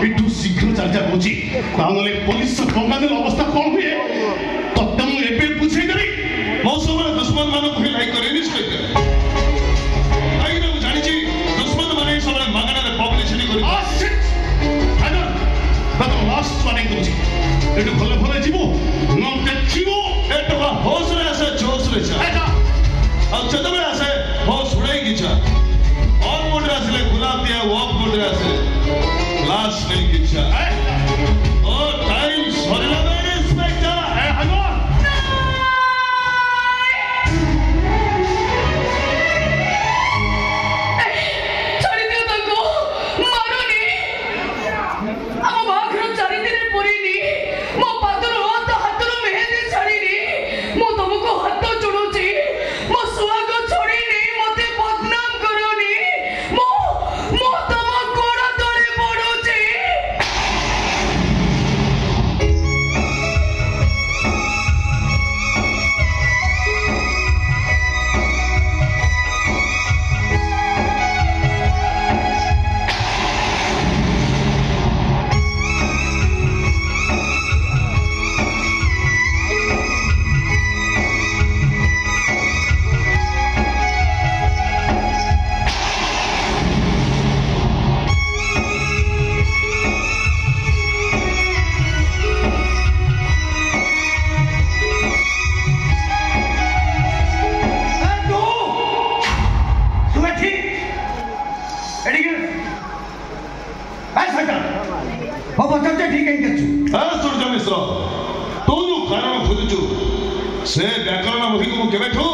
इटू शीघ्र चल जा पहुंची तानले पुलिस कंगाल अवस्था कौन हुए तत्ते मु एबे पूछे करी मौसम दुश्मन मान को लाइक करे निस कहते आई ना जानि छी दुश्मन माने सब मागना रे पब्लिसिटी करी आ शिट हाइदर दैट लास्ट वार्निंग दूची एटू भले भले जीवो न देखिवो एटू होश रे आसे जोश रे छ अब जतबे आसे होश उड़ाई गिचा ऑन मोड रे आसे गुलाब दिया वॉक मोड रे आसे क्लास नहीं गिचा ओ टाइम सरिला बे इंस्पेक्टर ए हगो से व्याकरण मुखी को केबेठू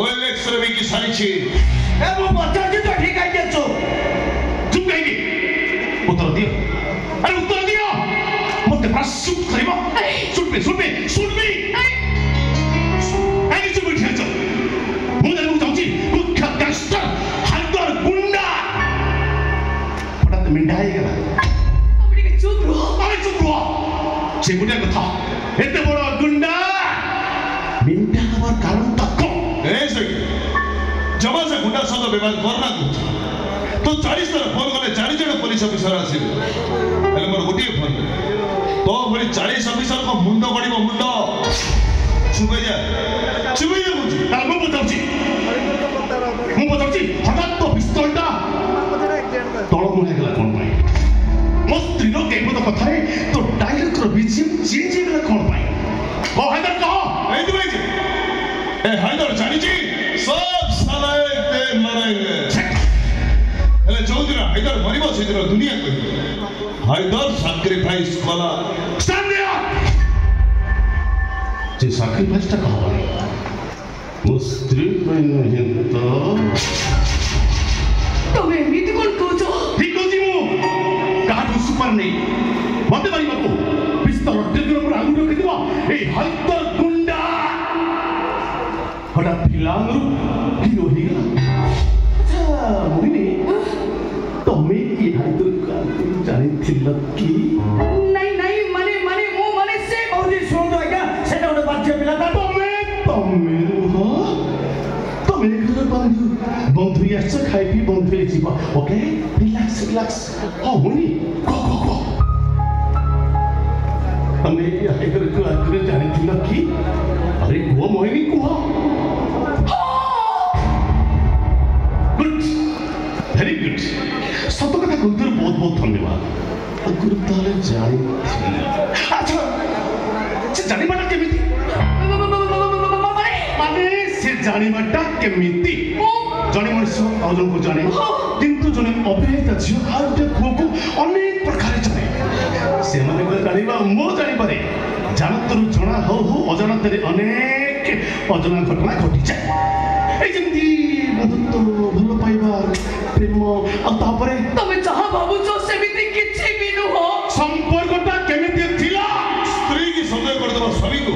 ओएलएक्स रे की सारी छी ए मो बच्चा जी तो ठीक है छु चुप कहिगी उत्तर दियो अरे उत्तर दियो मते प्रश्न करबो सुन बे आई चुप उठ जा मु जानू चाहूची मुख्य गैंगस्टर हाइदर गुंडा फटात मिंडा है गला अपनी के चुप रहो से गुंडा कथा एते बड़ गुंडा मिंटा हमार कारण तक ऐसे जमा से गुंडा सद विवाद करना तो 40 तरह फोन कले 40 जन पुलिस ऑफिसर आसी एले मोर गोटी फोन तो भली 40 ऑफिसर को मुंडो गड़ीबो मुंडो चुबे जा मुझे ताल मु बताउची हठात तो पिस्तौलटा तळ मुहे गला कोन पाई मो स्त्री रो केको तो कथा रे तो डायलॉग रो बीजीएम चेंज हे गला कोन पाई को हैदर कहो ए हैदर जानी जी सब साला ते मरेंगे एले जो दिन हैदर मरिबो से दिन दुनिया को हैदर सैक्रिफाइस कला स्टैंड अप जे सैक्रिफाइस ता कहो मुस्त्री नहीं तो तमे एमिति कोन कहजो ठीक होजी मु काटू सुपर नहीं मते मारी बाबू पिस्तौल टेकर पर आगु रखि दिबो ए हैदर गुंडा हटा फिलांगरु हिरो हिगा अच्छा मोहिनी तमे ई हैदर का जानि थिल की नहीं माने मो से औदी सुन आज्ञा सेटा ओडे बाज्य पिला का तमे हो तमे घर बंधु यास खाई पी बंधु जीवा ओके रिलैक्स ओ मोहिनी को तमे ई हैदर का जानि थिल की अरे वो मोहिनी को वेरी गुड सत कथा कहते बहुत धन्यवाद गुरु ताले जानी अच्छा से जानी बाटा केमिति माने से जानी बाटा केमिति जने मनुष्य आ जन को जाने किंतु जने अभेद झियो आउटे को अनेक प्रकार जाने से माने को जानिबा मो जानि पारे जानतरु जणा हो अजानतरे अनेक अजना घटना घटी जाए ए जेंती बंधुत्व भलो पाइबा प्रेम आ तापरे तमे जहा भाबुचो सेमिति किछि भी नु हो संपर्कटा केमिति थिला स्त्री की संदेह कर दबा स्वामी को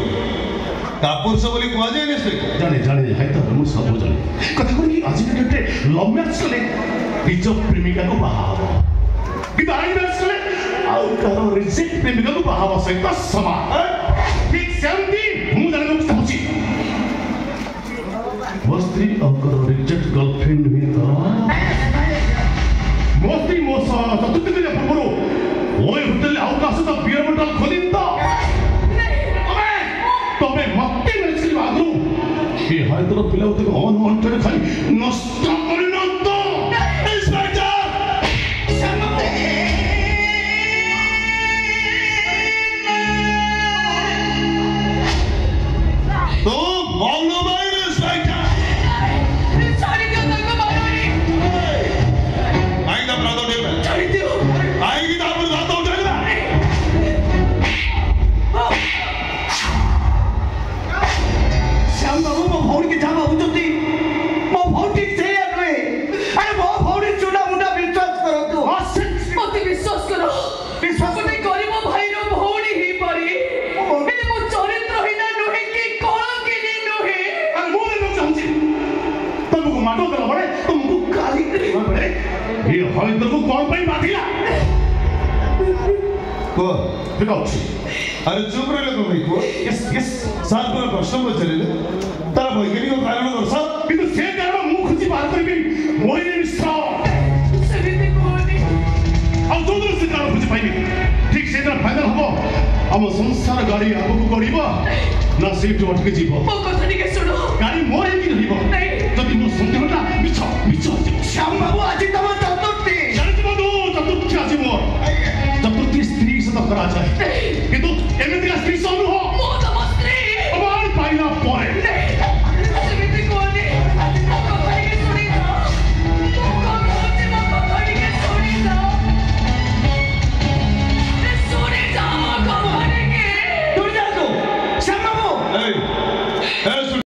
कापुर से बोली कुआ जाय ने जाने है तो हम सब जाने कथा कोन की आज के डेटे लव मैच कले निज प्रेमिका को बाहा कि आई मैच कले आउ करो रिजेक्ट प्रेमिका को बाहा सहित समान ठीक सेमती मु जाने को चाहूची वो स्त्री और रिजेक्ट गर्लफ्रेंड भी तो मोस्ती मोसा चतुर्थ दिन पूर्व ओए तबे मते मिलछि आगु ये हाय तो पिला उते ऑन ऑन करे खाली नष्ट करि न तो इंस्पेक्टर समते तो मालूम है इंस्पेक्टर सारी क्यों तक मारोनी आई का ब्रादर दे छोड़ दियो आई की दाम रात उठा ले श्याम बाबू मो भौणी के जामा उचती मो भौणी से आवे अरे मो भौणी चुना मुंडा विश्वास करो तू मते विश्वास करो विश्वास नहीं करी मो भाई रो भौणी ही परी एने मो चरित्र हिना नहे कि कोन के ने नहे अरे मो ने समझी तुमको माटो कर पड़े तुमको गाली करना पड़े ये हाय तो को कौन पे बाधिला को बिकॉज़ अरे चुप रहे लोग भाई को यस यस साल को प्रश्न पचारे तार वैज्ञानिक कारण कर सब किंतु से कारण मुख खुची बात करबी मोई ने विश्वास सविते कोनी ଆଉ ଯୋଉ ଦିନ ସେ କାରଣ ବୁଝି ପାଇବି ଠିକ୍ ସେଇଦିନ ଫାଇନାଲ ହବ ଆମ ସଂସାର ଗାଡ଼ି ଆଗକୁ ଗଡ଼ିବ ନା ସେଇଠୁ ଅଟକି ଯିବ ମୋ କଥା ଟିକେ ଶୁଣ ଗାଡ଼ି ମୋର ହେଇକି ରହିବ ନାଇଁ। ଯଦି ମୋ ସନ୍ଦେହଟା ମିଛ ମିଛ ହେଇଯିବ ଶ୍ୟାମ ବାବୁ ଆଜି ତମ ଚତୁର୍ଥୀ ଜାଣିଛି ବନ୍ଧୁ ଚତୁର୍ଥୀ ଆଜି ମୋର ଚତୁର୍ଥୀ ସ୍ତ୍ରୀ ସହିତ କରାଯାଏ କିନ୍ତୁ